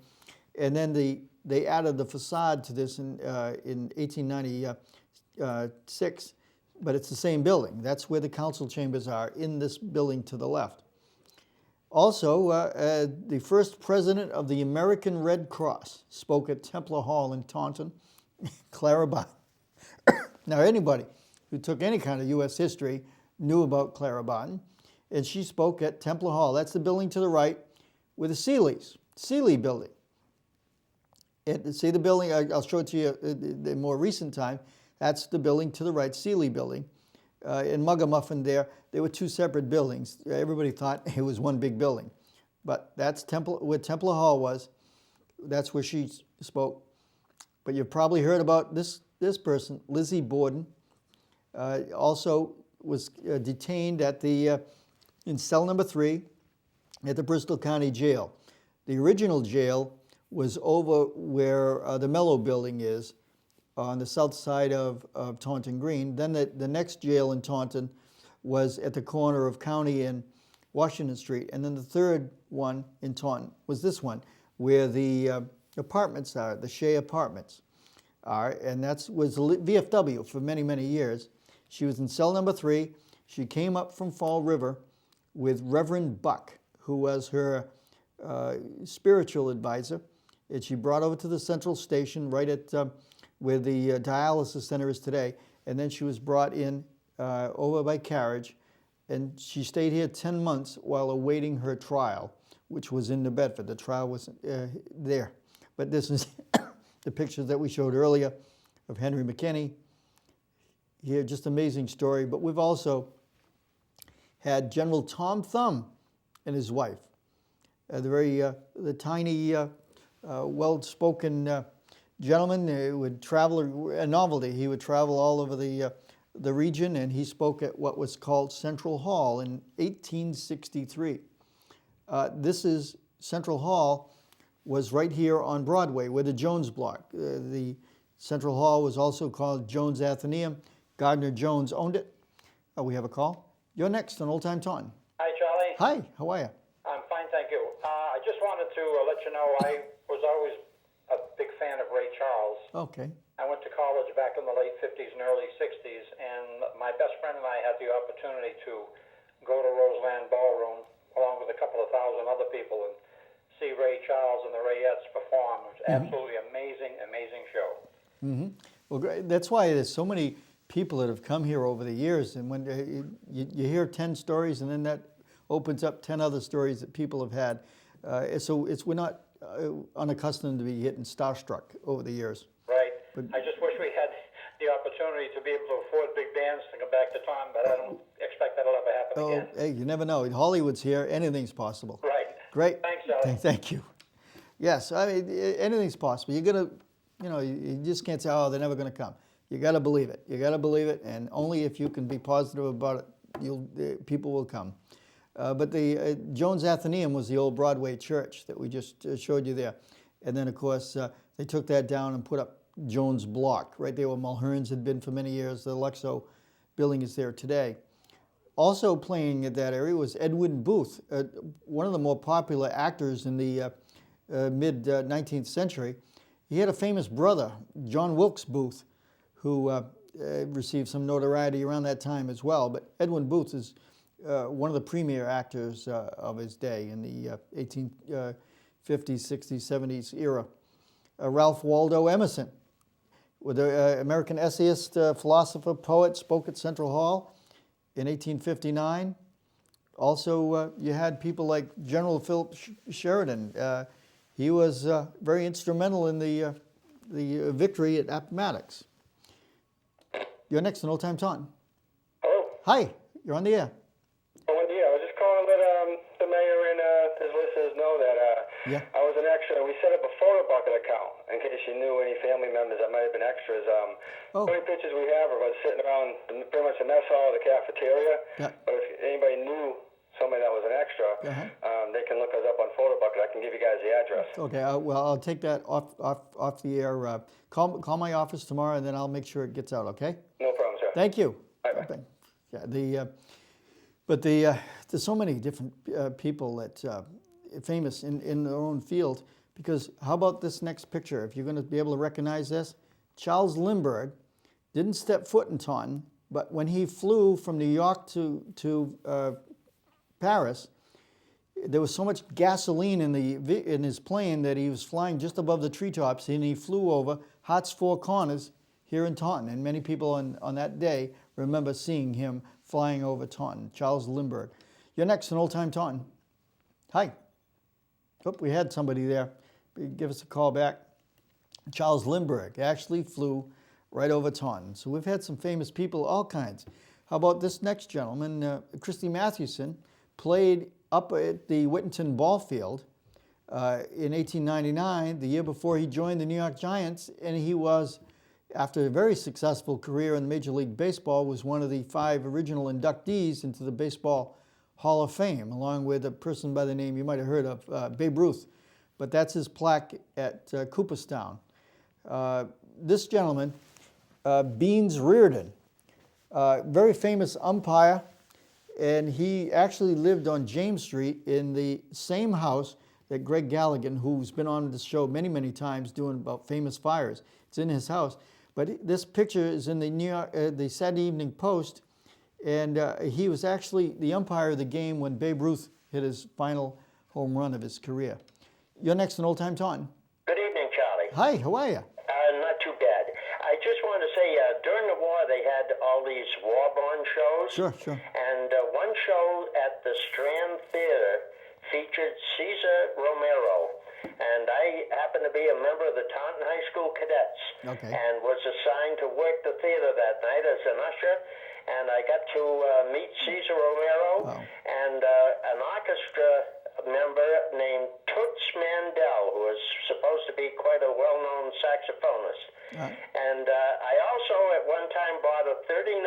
and then they added the facade to this in 1896, but it's the same building. That's where the council chambers are, in this building to the left. Also, the first president of the American Red Cross spoke at Templar Hall in Taunton, Clara Barton. Now, anybody who took any kind of U.S. history knew about Clara Barton, and she spoke at Templar Hall. That's the building to the right with the Seeley building. And see the building, I'll show it to you in more recent time. That's the building to the right, Seeley building. in Muggamuffin there were two separate buildings. Everybody thought it was one big building. But that's where Templar Hall was. That's where she spoke. But you've probably heard about this person, Lizzie Borden, also was detained at in cell number 3 at the Bristol County Jail. The original jail was over where the Mellow Building is, on the south side of Taunton Green. Then the next jail in Taunton was at the corner of County and Washington Street. And then the third one in Taunton was this one, where the apartments are, the Shea Apartments are, and that was VFW for many, many years. She was in cell number 3. She came up from Fall River with Reverend Buck, who was her spiritual advisor, and she brought over to the Central Station right at where the dialysis center is today, and then she was brought in over by carriage, and she stayed here 10 months while awaiting her trial, which was in New Bedford. The trial was there. But this is the pictures that we showed earlier of Henry McKinney. Here, just amazing story. But we've also had General Tom Thumb and his wife, the tiny, well-spoken gentleman who would travel, a novelty. He would travel all over the region, and he spoke at what was called Central Hall in 1863. This is Central Hall was right here on Broadway, where the Jones Block. The Central Hall was also called Jones Athenaeum. Gardner Jones owned it. We have a call. You're next on Old Time Taunton. Hi, Charlie. Hi, how are you? I'm fine, thank you. I just wanted to let you know I was always a big fan of Ray Charles. Okay. I went to college back in the late 50s and early 60s, and my best friend and I had the opportunity to go to Roseland Ballroom along with a couple of thousand other people and see Ray Charles and the Rayettes perform. It was absolutely amazing, amazing show. Mm-hmm. Well, that's why there's so many people that have come here over the years, and when you hear 10 stories, and then that opens up 10 other stories that people have had. So we're not unaccustomed to be getting starstruck over the years. Right. But I just wish we had the opportunity to be able to afford big bands to come back to Taunton, but I don't expect that'll ever happen again. Hey, you never know. Hollywood's here. Anything's possible. Right. Great. Thanks, Charlie. Thank you. Yes, I mean, anything's possible. You're gonna, you just can't say, oh, they're never gonna come. You got to believe it. You got to believe it, and only if you can be positive about it, people will come. But the Jones Athenaeum was the old Broadway church that we just showed you there, and then of course they took that down and put up Jones Block right there where Mulherns had been for many years. The Luxo building is there today. Also playing at that area was Edwin Booth, one of the more popular actors in the mid 19th century. He had a famous brother, John Wilkes Booth, who received some notoriety around that time as well. But Edwin Booth is one of the premier actors of his day in the 1850s, 60s, 70s era. Ralph Waldo Emerson, with the American essayist, philosopher, poet, spoke at Central Hall in 1859. Also, you had people like General Philip Sheridan. He was very instrumental in the victory at Appomattox. You're next on Old Time Taunton. Hello. Hi, you're on the air. Oh, I was just calling to let the mayor and his listeners know that Yeah. I was an extra. We set up a photo bucket account in case you knew any family members that might have been extras. Oh. The only pictures we have of us sitting around pretty much the mess hall or the cafeteria. Yeah. But if anybody knew somebody that was an extra, they can look us up on photo bucket. I can give you guys the address. Okay, well, I'll take that off the air. Call my office tomorrow, and then I'll make sure it gets out, okay? No problem, sir. Thank you. Bye-bye. Yeah, there's so many different people that famous in their own field, because how about this next picture? If you're going to be able to recognize this, Charles Lindbergh didn't step foot in Taunton, but when he flew from New York to Paris, there was so much gasoline in his plane that he was flying just above the treetops, and he flew over Hart's Four Corners here in Taunton. And many people on that day remember seeing him flying over Taunton. Charles Lindbergh. You're next on Old Time Taunton. Hi. Oh, we had somebody there. Give us a call back. Charles Lindbergh actually flew right over Taunton. So we've had some famous people, all kinds. How about this next gentleman, Christy Mathewson, played up at the Whittington Ball Field in 1899, the year before he joined the New York Giants, and he was, after a very successful career in Major League Baseball, was one of the 5 original inductees into the Baseball Hall of Fame, along with a person by the name you might have heard of, Babe Ruth. But that's his plaque at Cooperstown. This gentleman, Beans Reardon, very famous umpire, and he actually lived on James Street in the same house that Greg Galligan, who's been on this show many, many times doing about famous fires. It's in his house. But this picture is in the Saturday Evening Post, and he was actually the umpire of the game when Babe Ruth hit his final home run of his career. You're next in Old Time Taunton. Good evening, Charlie. Hi, how are you? Not too bad. I just wanted to say, during the war, they had all these war-born shows. Sure. And one show at the Strand Theater featured Cesar Romero. And I happened to be a member of the Taunton High School Cadets. Okay. And was assigned to work the theater that night as an usher. And I got to meet Cesar Romero. Wow. And an orchestra member named Toots Mandel, who was supposed to be quite a well-known saxophonist. And I also at one time bought a 39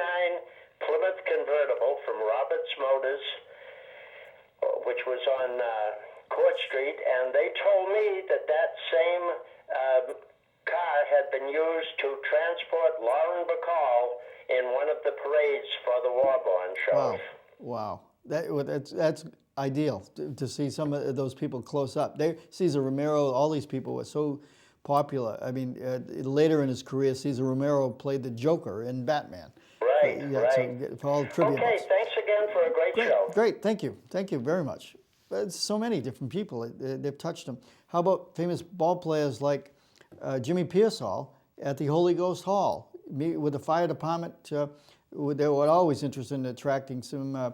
Plymouth convertible from Roberts Motors, which was on Court Street, and they told me that that same car had been used to transport Lauren Bacall in one of the parades for the War-Born shows. Wow. That's ideal to see some of those people close up. Cesar Romero, all these people were so popular. I mean, later in his career, Cesar Romero played the Joker in Batman. Right. So for all the trivia Okay, books. thanks again for a great show. Great, thank you very much. So many different people, they've touched them. How about famous ball players like Jimmy Pearsall at the Holy Ghost Hall? With the fire department, they were always interested in attracting some,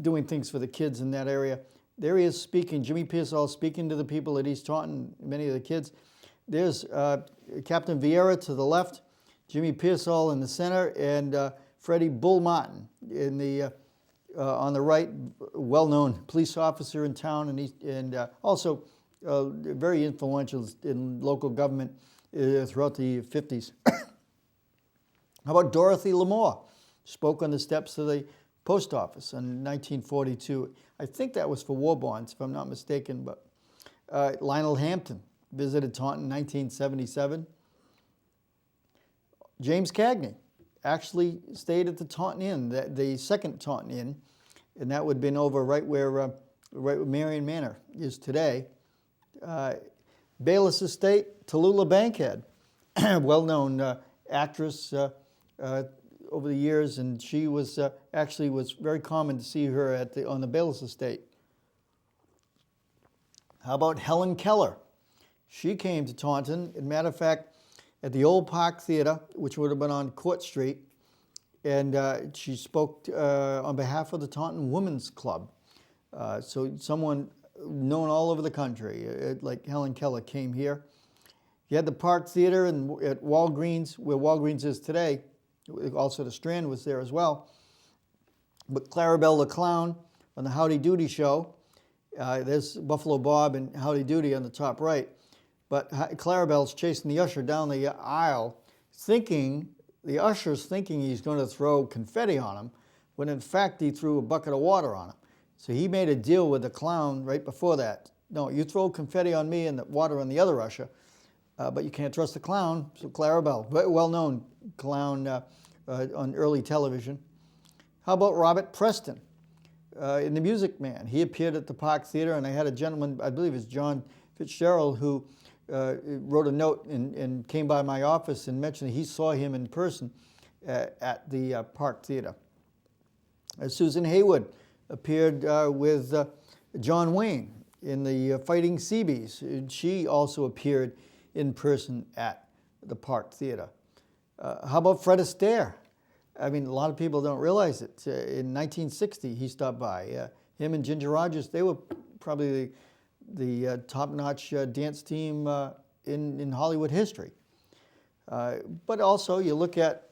doing things for the kids in that area. There he is speaking, Jimmy Pearsall speaking to the people at East Taunton, many of the kids. There's Captain Vieira to the left, Jimmy Pearsall in the center, and Freddie Bull Martin in the on the right, well-known police officer in town, and also very influential in local government throughout the 50s. How about Dorothy L'Amour? Spoke on the steps of the post office in 1942. I think that was for war bonds, if I'm not mistaken. But Lionel Hampton visited Taunton in 1977. James Cagney actually stayed at the Taunton Inn, the second Taunton Inn, and that would have been over right where Marion Manor is today. Bayless Estate, Tallulah Bankhead, well-known actress over the years, and she was actually was very common to see her on the Bayless Estate. How about Helen Keller? She came to Taunton, as a matter of fact, at the Old Park Theater, which would have been on Court Street, and she spoke on behalf of the Taunton Women's Club. So someone known all over the country, like Helen Keller, came here. You had the Park Theater at Walgreens, where Walgreens is today. Also the Strand was there as well. But Clarabelle the Clown on the Howdy Doody show. There's Buffalo Bob and Howdy Doody on the top right. But Clarabelle's chasing the usher down the aisle, the usher's thinking he's going to throw confetti on him, when in fact he threw a bucket of water on him. So he made a deal with the clown right before that. No, you throw confetti on me and the water on the other usher, but you can't trust the clown. So Clarabelle, very well-known clown on early television. How about Robert Preston in The Music Man? He appeared at the Park Theater, and I had a gentleman, I believe it's John Fitzgerald, who wrote a note and came by my office and mentioned that he saw him in person at the Park Theater. Susan Haywood appeared with John Wayne in the Fighting Seabees. She also appeared in person at the Park Theater. How about Fred Astaire? I mean, a lot of people don't realize it. In 1960, he stopped by. Him and Ginger Rogers, they were probably the top-notch dance team in Hollywood history. But also, you look at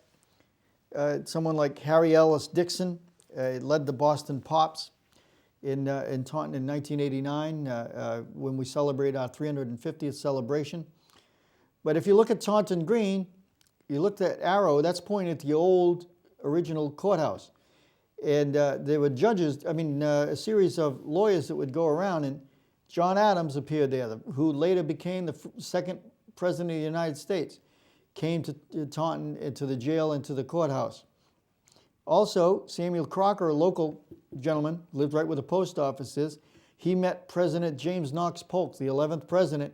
someone like Harry Ellis Dixon led the Boston Pops in Taunton in 1989 when we celebrate our 350th celebration. But if you look at Taunton Green, you look at that arrow, that's pointing at the old original courthouse. And there were judges, a series of lawyers that would go around, and John Adams appeared there, who later became the second president of the United States, came to Taunton, to the jail and to the courthouse. Also, Samuel Crocker, a local gentleman, lived right where the post office is. He met President James Knox Polk, the 11th president,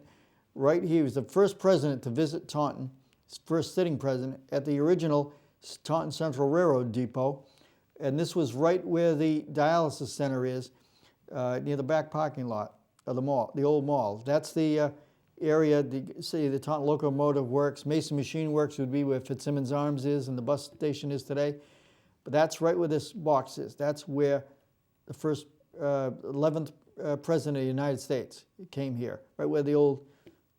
right here. He was the first president to visit Taunton, his first sitting president, at the original Taunton Central Railroad Depot. And this was right where the dialysis center is, near the back parking lot of the mall, the old mall. That's the area, the Taunton Locomotive Works. Mason Machine Works would be where Fitzsimmons Arms is and the bus station is today. But that's right where this box is. That's where the first 11th president of the United States came here, right where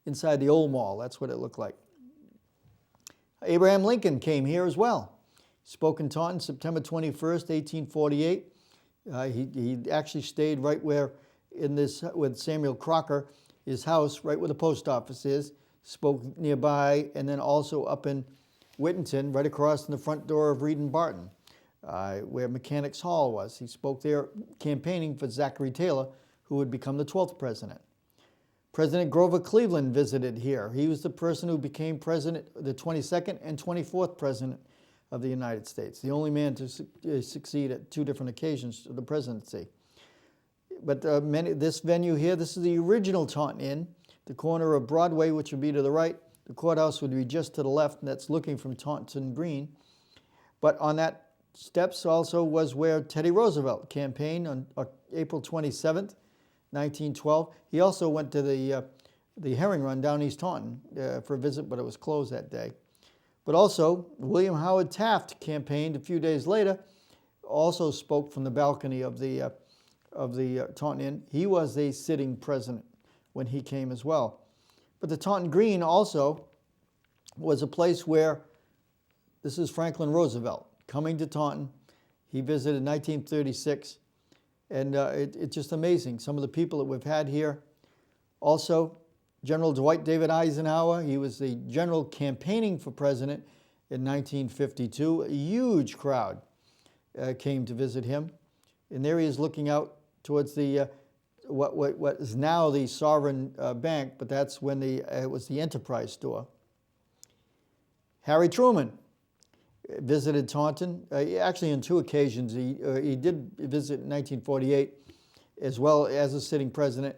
inside the old mall. That's what it looked like. Abraham Lincoln came here as well. Spoke in Taunton September 21st, 1848. He actually stayed right where with Samuel Crocker, his house, right where the post office is. Spoke nearby, and then also up in Whittington, right across from the front door of Reed and Barton, where Mechanics Hall was. He spoke there campaigning for Zachary Taylor, who would become the 12th president. President Grover Cleveland visited here. He was the person who became president, the 22nd and 24th president of the United States, the only man to succeed at two different occasions to the presidency. But this venue here, this is the original Taunton Inn, the corner of Broadway, which would be to the right. The courthouse would be just to the left, and that's looking from Taunton Green. But on that steps also was where Teddy Roosevelt campaigned on April 27th, 1912. He also went to the herring run down East Taunton for a visit, but it was closed that day. But also, William Howard Taft campaigned a few days later, also spoke from the balcony of the Taunton Inn. He was a sitting president when he came as well. But the Taunton Green also was a place where, this is Franklin Roosevelt coming to Taunton. He visited in 1936, and it's just amazing. Some of the people that we've had here. Also, General Dwight David Eisenhower, he was the general campaigning for president in 1952. A huge crowd came to visit him. And there he is looking out towards the what is now the Sovereign Bank, but that's when it was the Enterprise store. Harry Truman visited Taunton, actually on two occasions. He did visit in 1948 as well as a sitting president.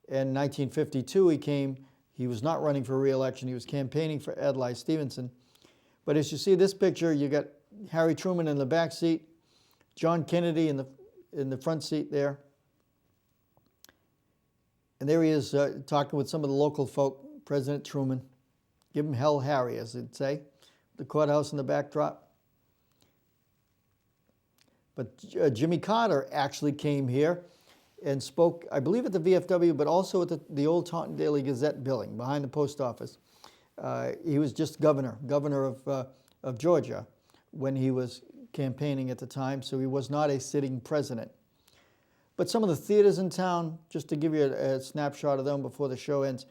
In 1952 he was not running for re-election, he was campaigning for Adlai Stevenson. But as you see this picture, you got Harry Truman in the back seat, John Kennedy in the front seat there. And there he is talking with some of the local folk, President Truman. Give him hell, Harry, as they'd say. The courthouse in the backdrop. But Jimmy Carter actually came here and spoke, I believe at the VFW, but also at the old Taunton Daily Gazette building behind the post office. He was just governor of Georgia when he was campaigning at the time, so he was not a sitting president. But some of the theaters in town, just to give you a snapshot of them before the show ends,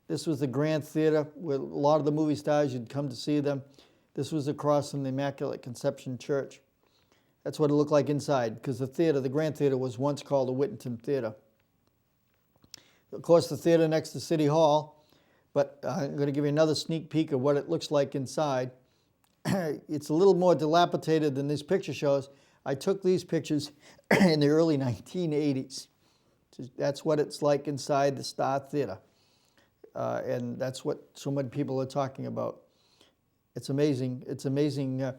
this was the Grand Theater, where a lot of the movie stars, you'd come to see them. This was across from the Immaculate Conception Church. That's what it looked like inside, because the Grand Theater was once called the Whittington Theater. Of course, the theater next to City Hall, but I'm going to give you another sneak peek of what it looks like inside. It's a little more dilapidated than this picture shows. I took these pictures in the early 1980s. That's what it's like inside the Star Theater. And that's what so many people are talking about. It's amazing. It's amazing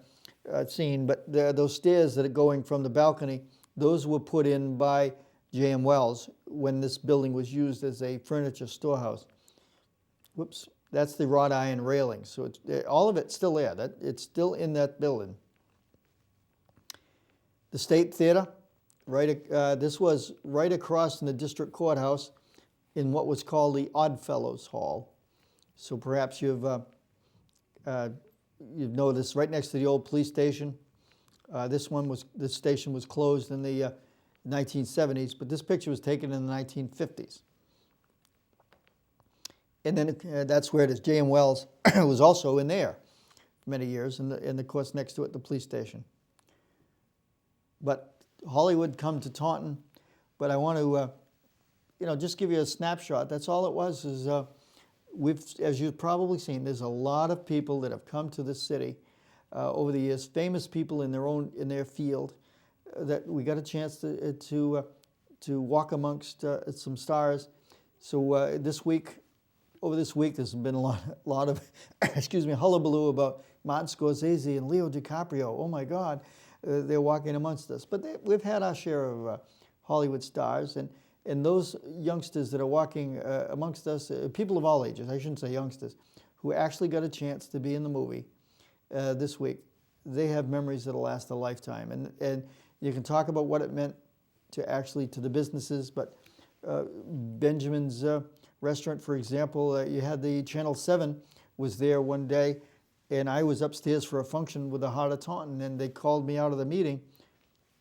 scene. But those stairs that are going from the balcony, those were put in by J.M. Wells when this building was used as a furniture storehouse. Whoops. That's the wrought iron railing. So all of it's still there. It's still in that building. The State Theater, this was right across from the district courthouse in what was called the Oddfellows Hall. So perhaps you've you know this right next to the old police station. This station was closed in the 1970s, but this picture was taken in the 1950s. And then that's where it is. J.M. Wells was also in there for many years, and of course next to it, the police station. But Hollywood come to Taunton, but I want to, just give you a snapshot. That's all it was. Is as you've probably seen, there's a lot of people that have come to this city over the years, famous people in their field, that we got a chance to walk amongst some stars. So over this week, there's been a lot of hullabaloo about Martin Scorsese and Leo DiCaprio. Oh my God, they're walking amongst us. But we've had our share of Hollywood stars, and those youngsters that are walking amongst us, people of all ages, I shouldn't say youngsters, who actually got a chance to be in the movie this week, they have memories that'll last a lifetime. And you can talk about what it meant to the businesses, but Benjamin's restaurant, for example, you had the Channel 7 was there one day, and I was upstairs for a function with the Heart of Taunton, and they called me out of the meeting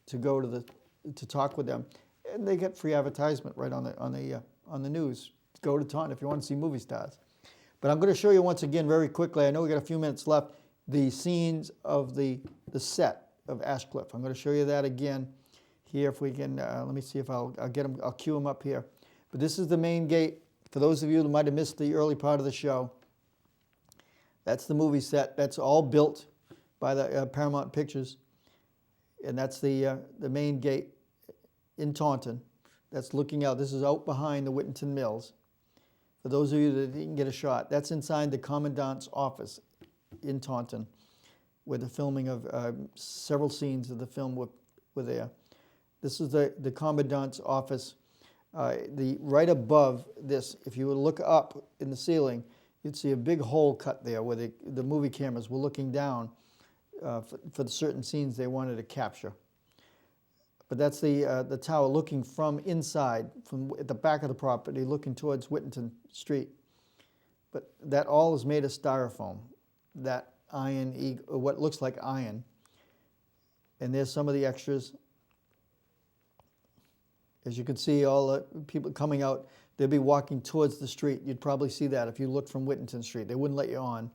to go to talk with them, and they get free advertisement right on the news. Go to Taunton if you want to see movie stars. But I'm going to show you once again very quickly. I know we got a few minutes left. The scenes of the set of Ashcliffe. I'm going to show you that again here if we can. Let me see if I'll get them. I'll cue them up here. But this is the main gate. For those of you that might have missed the early part of the show, that's the movie set. That's all built by the Paramount Pictures, and that's the main gate in Taunton. That's looking out. This is out behind the Whittington Mills. For those of you that didn't get a shot, that's inside the Commandant's office in Taunton, where the filming of several scenes of the film were there. This is the Commandant's office. Right above this, if you would look up in the ceiling, you'd see a big hole cut there where the movie cameras were looking down for the certain scenes they wanted to capture. But that's the tower looking from inside, from at the back of the property, looking towards Whittington Street. But that all is made of styrofoam, that iron, what looks like iron. And there's some of the extras. As you can see, all the people coming out, they'll be walking towards the street. You'd probably see that if you looked from Whittington Street. They wouldn't let you on.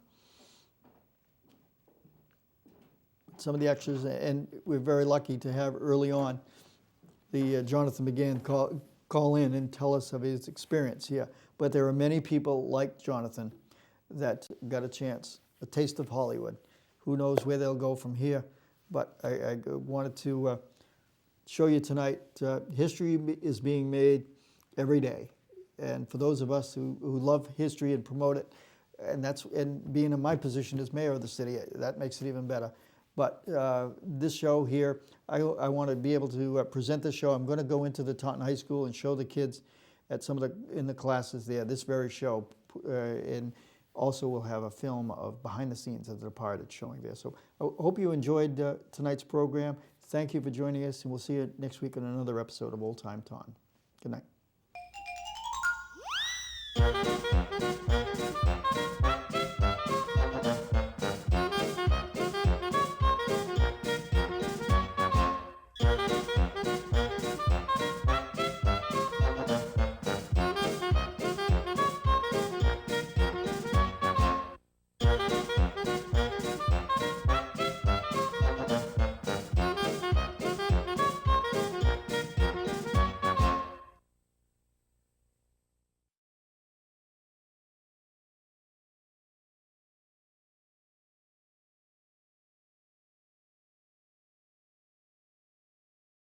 Some of the extras, and we're very lucky to have early on the Jonathan McGann call in and tell us of his experience here. But there are many people like Jonathan that got a chance, a taste of Hollywood. Who knows where they'll go from here? But I wanted to show you tonight, history is being made every day. And for those of us who love history and promote it, and being in my position as mayor of the city, that makes it even better. But this show here, I want to be able to present this show. I'm going to go into the Taunton High School and show the kids at in the classes there, this very show. And also we'll have a film of behind the scenes of The Departed showing there. So I hope you enjoyed tonight's program. Thank you for joining us, and we'll see you next week on another episode of Olde Tyme Taunton. Good night.